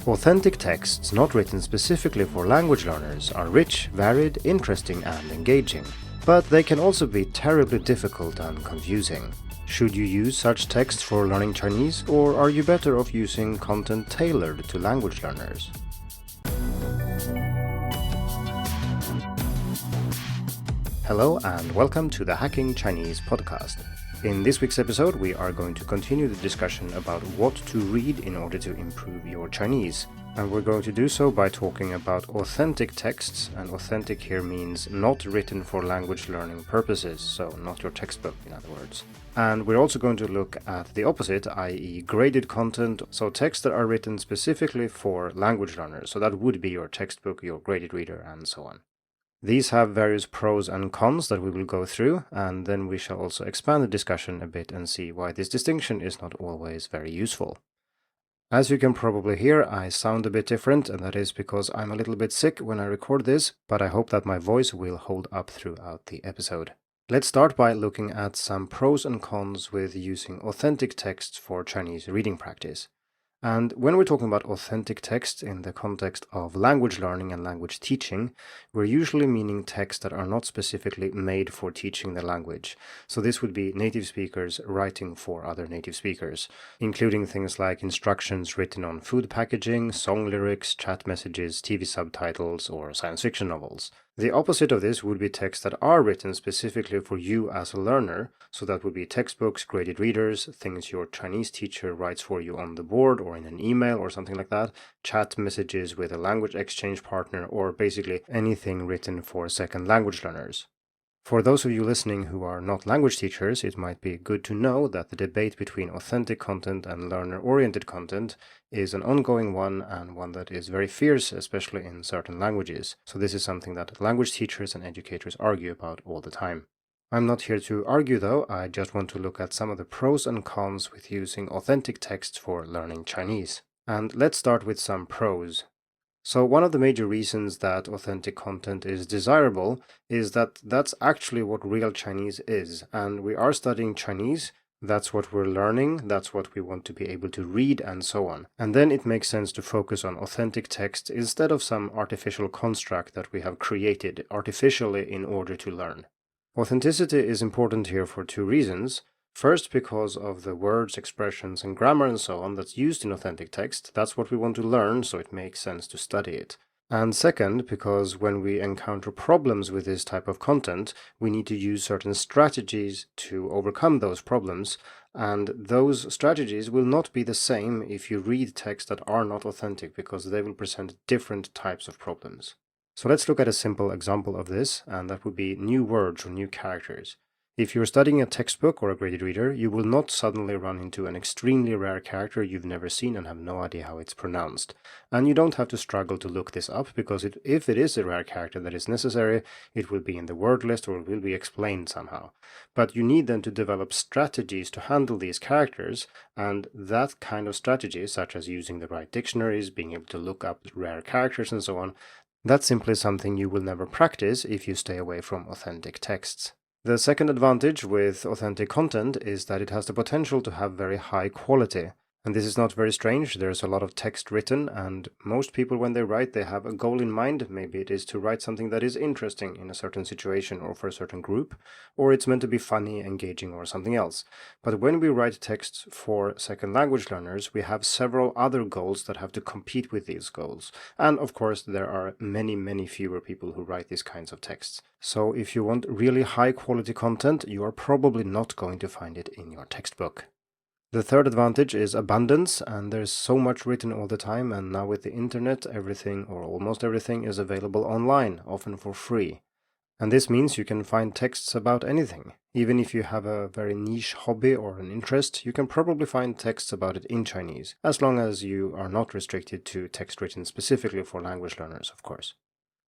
Authentic texts not written specifically for language learners are rich, varied, interesting and engaging, but they can also be terribly difficult and confusing. Should you use such texts for learning Chinese, or are you better off using content tailored to language learners? Hello and welcome to the Hacking Chinese podcast. In this week's episode, we are going to continue the discussion about what to read in order to improve your Chinese. And we're going to do so by talking about authentic texts, and authentic here means not written for language learning purposes, so not your textbook in other words. And we're also going to look at the opposite, i.e. graded content, so texts that are written specifically for language learners, so that would be your textbook, your graded reader, and so on. These have various pros and cons that we will go through, and then we shall also expand the discussion a bit and see why this distinction is not always very useful. As you can probably hear, I sound a bit different, and that is because I'm a little bit sick when I record this, but I hope that my voice will hold up throughout the episode. Let's start by looking at some pros and cons with using authentic texts for Chinese reading practice. And when we're talking about authentic text in the context of language learning and language teaching, we're usually meaning texts that are not specifically made for teaching the language. So this would be native speakers writing for other native speakers, including things like instructions written on food packaging, song lyrics, chat messages, TV subtitles, or science fiction novels. The opposite of this would be texts that are written specifically for you as a learner, so that would be textbooks, graded readers, things your Chinese teacher writes for you on the board or in an email or something like that, chat messages with a language exchange partner, or basically anything written for second language learners. For those of you listening who are not language teachers, it might be good to know that the debate between authentic content and learner-oriented content is an ongoing one, and one that is very fierce, especially in certain languages. So this is something that language teachers and educators argue about all the time. I'm not here to argue though, I just want to look at some of the pros and cons with using authentic texts for learning Chinese. And let's start with some pros. So one of the major reasons that authentic content is desirable is that that's actually what real Chinese is, and we are studying Chinese, that's what we're learning, that's what we want to be able to read, and so on. And then it makes sense to focus on authentic text instead of some artificial construct that we have created artificially in order to learn. Authenticity is important here for two reasons. First, because of the words, expressions, and grammar and so on that's used in authentic text. That's what we want to learn, so it makes sense to study it. And second, because when we encounter problems with this type of content, we need to use certain strategies to overcome those problems, and those strategies will not be the same if you read texts that are not authentic, because they will present different types of problems. So let's look at a simple example of this, and that would be new words or new characters. If you're studying a textbook or a graded reader, you will not suddenly run into an extremely rare character you've never seen and have no idea how it's pronounced. And you don't have to struggle to look this up, because if it is a rare character that is necessary, it will be in the word list or it will be explained somehow. But you need then to develop strategies to handle these characters, and that kind of strategy, such as using the right dictionaries, being able to look up rare characters and so on, that's simply something you will never practice if you stay away from authentic texts. The second advantage with authentic content is that it has the potential to have very high quality. And this is not very strange. There's a lot of text written, and most people when they write, they have a goal in mind. Maybe it is to write something that is interesting in a certain situation or for a certain group, or it's meant to be funny, engaging, or something else. But when we write texts for second language learners, we have several other goals that have to compete with these goals. And of course, there are many, many fewer people who write these kinds of texts. So if you want really high quality content, you are probably not going to find it in your textbook. The third advantage is abundance, and there's so much written all the time, and now with the internet, everything or almost everything is available online, often for free. And this means you can find texts about anything. Even if you have a very niche hobby or an interest, you can probably find texts about it in Chinese, as long as you are not restricted to text written specifically for language learners, of course.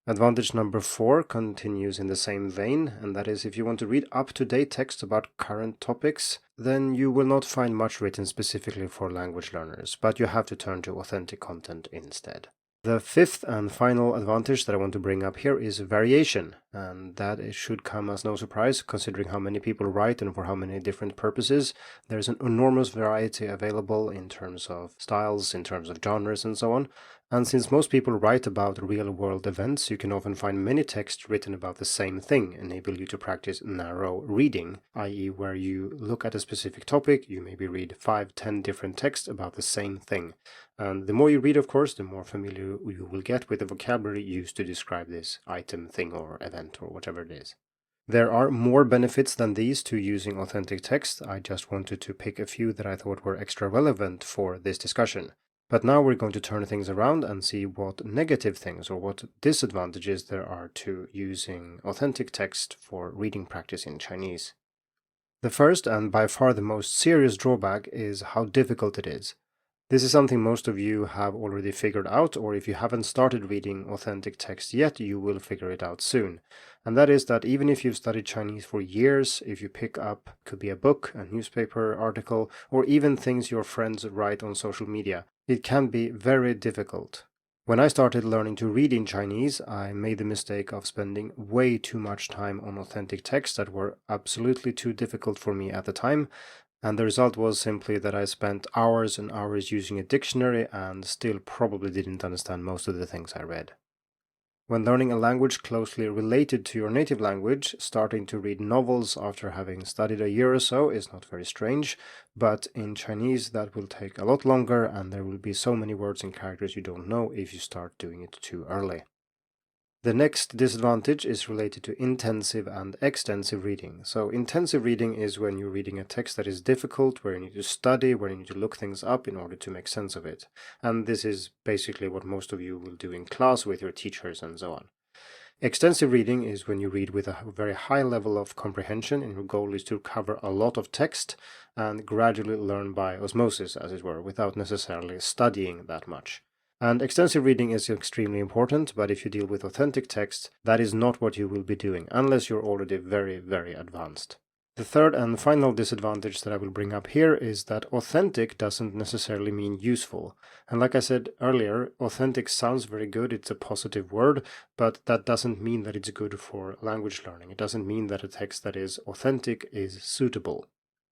Advantage number 4 continues in the same vein, and that is if you want to read up-to-date text about current topics, then you will not find much written specifically for language learners, but you have to turn to authentic content instead. The fifth and final advantage that I want to bring up here is variation, and that it should come as no surprise considering how many people write and for how many different purposes. There's an enormous variety available in terms of styles, in terms of genres, and so on. And since most people write about real-world events, you can often find many texts written about the same thing, enable you to practice narrow reading, i.e. where you look at a specific topic, you maybe read 5-10 different texts about the same thing. And the more you read, of course, the more familiar you will get with the vocabulary used to describe this item, thing, or event, or whatever it is. There are more benefits than these to using authentic text. I just wanted to pick a few that I thought were extra relevant for this discussion. But now we're going to turn things around and see what negative things or what disadvantages there are to using authentic text for reading practice in Chinese. The first and by far the most serious drawback is how difficult it is. This is something most of you have already figured out, or if you haven't started reading authentic text yet, you will figure it out soon. And that is that even if you've studied Chinese for years, if you pick up, could be a book, a newspaper article, or even things your friends write on social media, it can be very difficult. When I started learning to read in Chinese, I made the mistake of spending way too much time on authentic texts that were absolutely too difficult for me at the time, and the result was simply that I spent hours and hours using a dictionary and still probably didn't understand most of the things I read. When learning a language closely related to your native language, starting to read novels after having studied a year or so is not very strange, but in Chinese that will take a lot longer and there will be so many words and characters you don't know if you start doing it too early. The next disadvantage is related to intensive and extensive reading. So intensive reading is when you're reading a text that is difficult, where you need to study, where you need to look things up in order to make sense of it. And this is basically what most of you will do in class with your teachers and so on. Extensive reading is when you read with a very high level of comprehension and your goal is to cover a lot of text and gradually learn by osmosis, as it were, without necessarily studying that much. And extensive reading is extremely important, but if you deal with authentic text, that is not what you will be doing, unless you're already very, very advanced. The third and final disadvantage that I will bring up here is that authentic doesn't necessarily mean useful. And like I said earlier, authentic sounds very good, it's a positive word, but that doesn't mean that it's good for language learning. It doesn't mean that a text that is authentic is suitable.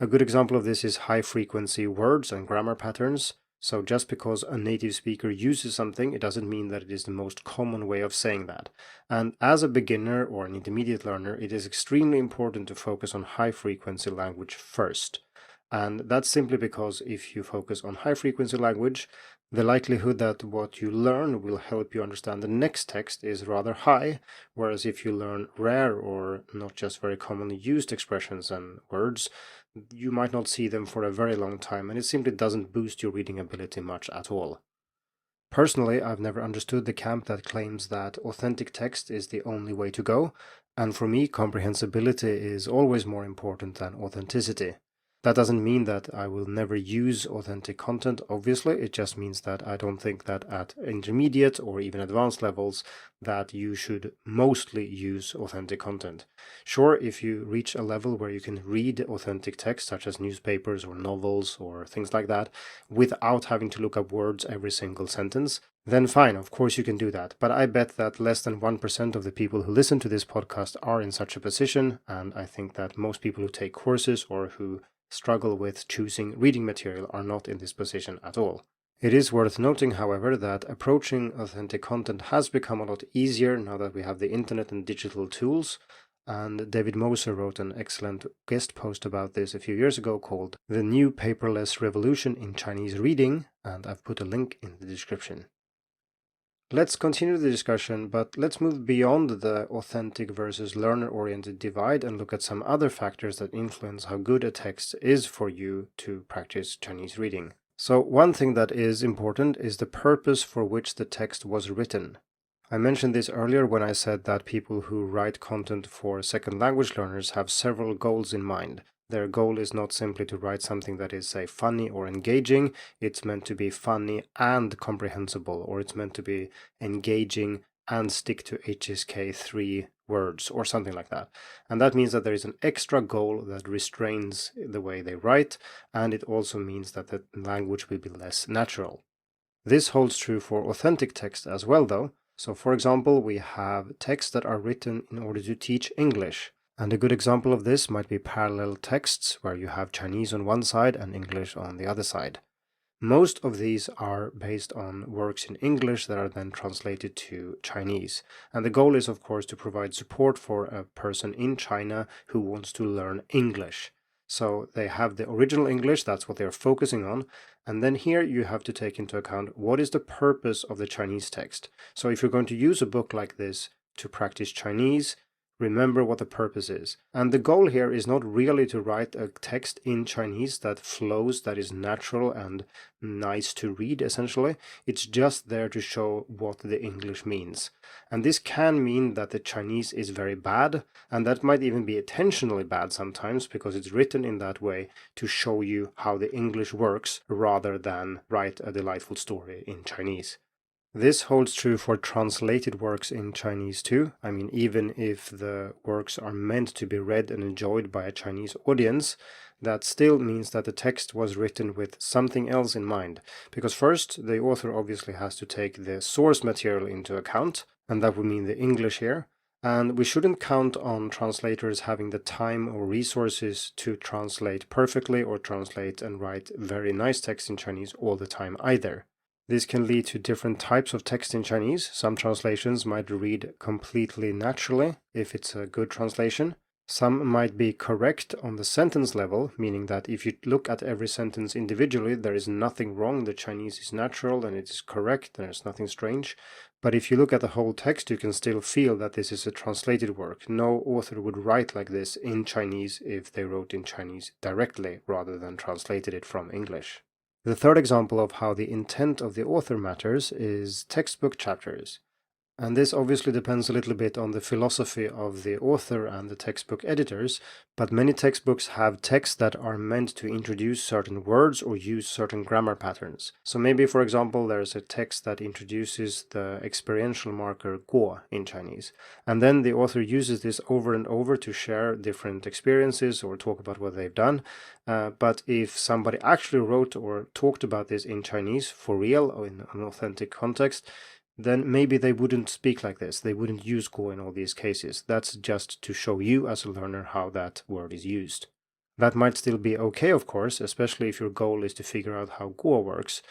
A good example of this is high-frequency words and grammar patterns. So just because a native speaker uses something, it doesn't mean that it is the most common way of saying that. And as a beginner or an intermediate learner, it is extremely important to focus on high-frequency language first. And that's simply because if you focus on high-frequency language, the likelihood that what you learn will help you understand the next text is rather high, whereas if you learn rare or not just very commonly used expressions and words, you might not see them for a very long time, and it simply doesn't boost your reading ability much at all. Personally, I've never understood the camp that claims that authentic text is the only way to go, and for me, comprehensibility is always more important than authenticity. That doesn't mean that I will never use authentic content, obviously. It just means that I don't think that at intermediate or even advanced levels that you should mostly use authentic content. Sure, if you reach a level where you can read authentic text, such as newspapers or novels or things like that, without having to look up words every single sentence, then fine, of course you can do that. But I bet that less than 1% of the people who listen to this podcast are in such a position, and I think that most people who take courses or who struggle with choosing reading material are not in this position at all. It is worth noting, however, that approaching authentic content has become a lot easier now that we have the internet and digital tools, and David Moser wrote an excellent guest post about this a few years ago called The New Paperless Revolution in Chinese Reading, and I've put a link in the description. Let's continue the discussion, but let's move beyond the authentic versus learner-oriented divide and look at some other factors that influence how good a text is for you to practice Chinese reading. So one thing that is important is the purpose for which the text was written. I mentioned this earlier when I said that people who write content for second language learners have several goals in mind. Their goal is not simply to write something that is, say, funny or engaging. It's meant to be funny and comprehensible, or it's meant to be engaging and stick to HSK 3 words, or something like that. And that means that there is an extra goal that restrains the way they write, and it also means that the language will be less natural. This holds true for authentic text as well, though. So for example, we have texts that are written in order to teach English. And a good example of this might be parallel texts, where you have Chinese on one side and English on the other side. Most of these are based on works in English that are then translated to Chinese. And the goal is, of course, to provide support for a person in China who wants to learn English. So they have the original English, that's what they're focusing on. And then here you have to take into account what is the purpose of the Chinese text. So if you're going to use a book like this to practice Chinese, remember what the purpose is. And the goal here is not really to write a text in Chinese that flows, that is natural and nice to read, essentially. It's just there to show what the English means. And this can mean that the Chinese is very bad, and that might even be intentionally bad sometimes, because it's written in that way to show you how the English works rather than write a delightful story in Chinese. This holds true for translated works in Chinese too. I mean, even if the works are meant to be read and enjoyed by a Chinese audience, that still means that the text was written with something else in mind. Because first, the author obviously has to take the source material into account, and that would mean the English here. And we shouldn't count on translators having the time or resources to translate perfectly or translate and write very nice text in Chinese all the time either. This can lead to different types of text in Chinese. Some translations might read completely naturally if it's a good translation. Some might be correct on the sentence level, meaning that if you look at every sentence individually, there is nothing wrong. The Chinese is natural and it is correct, and there's nothing strange. But if you look at the whole text, you can still feel that this is a translated work. No author would write like this in Chinese if they wrote in Chinese directly rather than translated it from English. The third example of how the intent of the author matters is textbook chapters. And this obviously depends a little bit on the philosophy of the author and the textbook editors, but many textbooks have texts that are meant to introduce certain words or use certain grammar patterns. So maybe, for example, there's a text that introduces the experiential marker guo in Chinese, and then the author uses this over and over to share different experiences or talk about what they've done. But if somebody actually wrote or talked about this in Chinese for real or in an authentic context, then maybe they wouldn't speak like this. They wouldn't use guo in all these cases. That's just to show you as a learner how that word is used. That might still be okay, of course, especially if your goal is to figure out how guo works.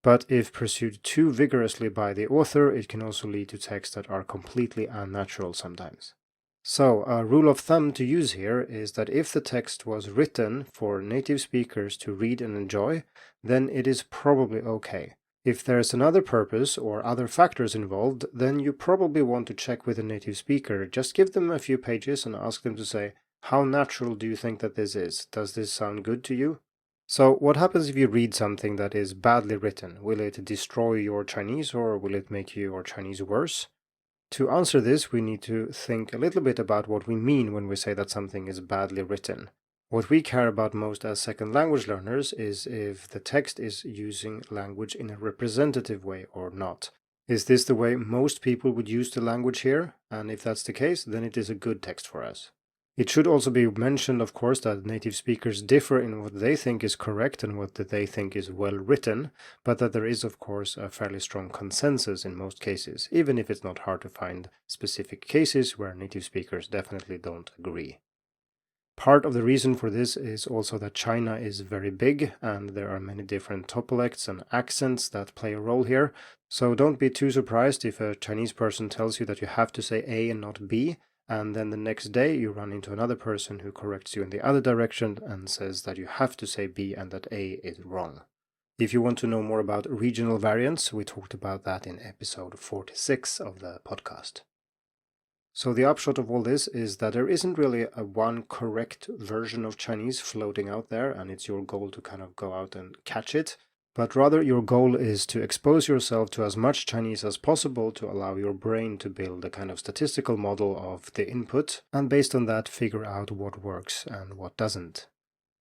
But if pursued too vigorously by the author, it can also lead to texts that are completely unnatural sometimes. So, a rule of thumb to use here is that if the text was written for native speakers to read and enjoy, then it is probably okay. If there's another purpose or other factors involved, then you probably want to check with a native speaker. Just give them a few pages and ask them to say, how natural do you think that this is? Does this sound good to you? So what happens if you read something that is badly written? Will it destroy your Chinese or will it make your Chinese worse? To answer this, we need to think a little bit about what we mean when we say that something is badly written. What we care about most as second language learners is if the text is using language in a representative way or not. Is this the way most people would use the language here? And if that's the case, then it is a good text for us. It should also be mentioned, of course, that native speakers differ in what they think is correct and what they think is well written, but that there is, of course, a fairly strong consensus in most cases, even if it's not hard to find specific cases where native speakers definitely don't agree. Part of the reason for this is also that China is very big and there are many different topolects and accents that play a role here. So don't be too surprised if a Chinese person tells you that you have to say A and not B, and then the next day you run into another person who corrects you in the other direction and says that you have to say B and that A is wrong. If you want to know more about regional variants, we talked about that in episode 46 of the podcast. So the upshot of all this is that there isn't really a one correct version of Chinese floating out there, and it's your goal to kind of go out and catch it. But rather your goal is to expose yourself to as much Chinese as possible to allow your brain to build a kind of statistical model of the input, and based on that figure out what works and what doesn't.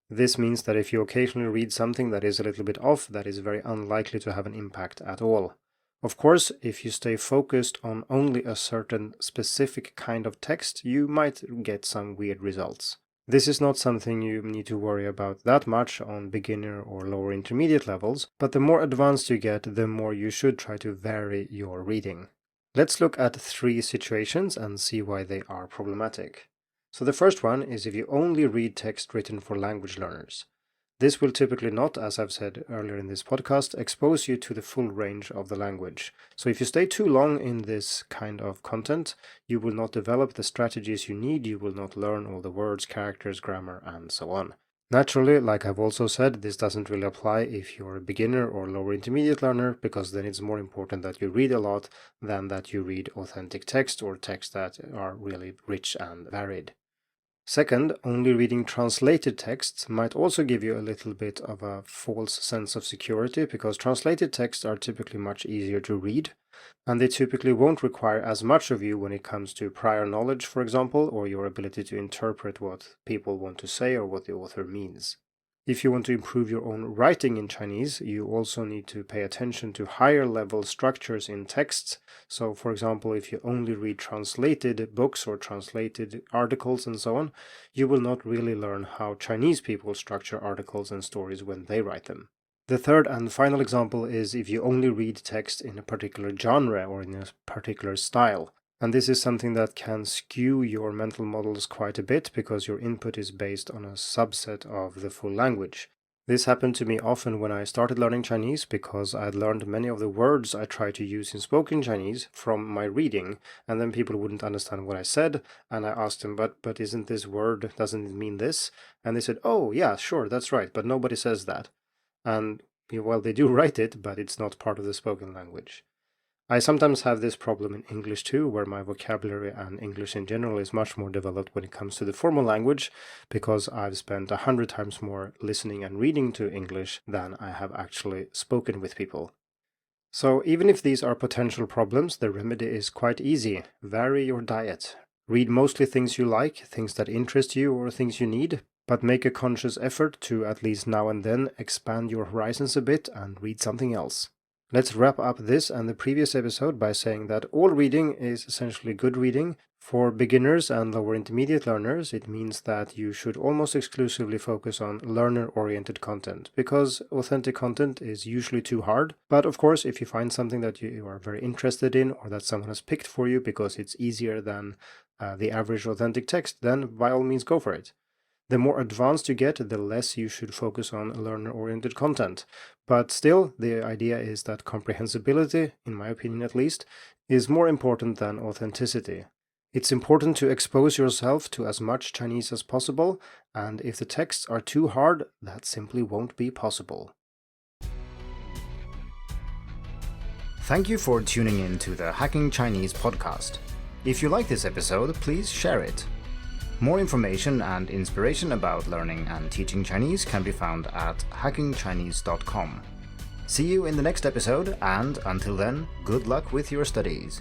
This means that if you occasionally read something that is a little bit off, that is very unlikely to have an impact at all. Of course, if you stay focused on only a certain specific kind of text, you might get some weird results. This is not something you need to worry about that much on beginner or lower intermediate levels, but the more advanced you get, the more you should try to vary your reading. Let's look at 3 situations and see why they are problematic. So the first one is if you only read text written for language learners. This will typically not, as I've said earlier in this podcast, expose you to the full range of the language. So if you stay too long in this kind of content, you will not develop the strategies you need, you will not learn all the words, characters, grammar, and so on. Naturally, like I've also said, this doesn't really apply if you're a beginner or lower intermediate learner, because then it's more important that you read a lot than that you read authentic text or text that are really rich and varied. Second, only reading translated texts might also give you a little bit of a false sense of security, because translated texts are typically much easier to read, and they typically won't require as much of you when it comes to prior knowledge, for example, or your ability to interpret what people want to say or what the author means. If you want to improve your own writing in Chinese, you also need to pay attention to higher level structures in texts. So, for example, if you only read translated books or translated articles and so on, you will not really learn how Chinese people structure articles and stories when they write them. The third and final example is if you only read text in a particular genre or in a particular style. And this is something that can skew your mental models quite a bit because your input is based on a subset of the full language. This happened to me often when I started learning Chinese because I had learned many of the words I try to use in spoken Chinese from my reading, and then people wouldn't understand what I said, and I asked them, but isn't this word, doesn't it mean this? And they said, oh yeah, sure, that's right, but nobody says that. And well, they do write it, but it's not part of the spoken language. I sometimes have this problem in English too, where my vocabulary and English in general is much more developed when it comes to the formal language, because I've spent 100 times more listening and reading to English than I have actually spoken with people. So even if these are potential problems, the remedy is quite easy. Vary your diet. Read mostly things you like, things that interest you or things you need, but make a conscious effort to at least now and then expand your horizons a bit and read something else. Let's wrap up this and the previous episode by saying that all reading is essentially good reading. For beginners and lower intermediate learners, it means that you should almost exclusively focus on learner-oriented content, because authentic content is usually too hard. But of course, if you find something that you are very interested in or that someone has picked for you because it's easier than the average authentic text, then by all means go for it. The more advanced you get, the less you should focus on learner-oriented content. But still, the idea is that comprehensibility, in my opinion at least, is more important than authenticity. It's important to expose yourself to as much Chinese as possible, and if the texts are too hard, that simply won't be possible. Thank you for tuning in to the Hacking Chinese podcast. If you like this episode, please share it. More information and inspiration about learning and teaching Chinese can be found at hackingchinese.com. See you in the next episode, and until then, good luck with your studies.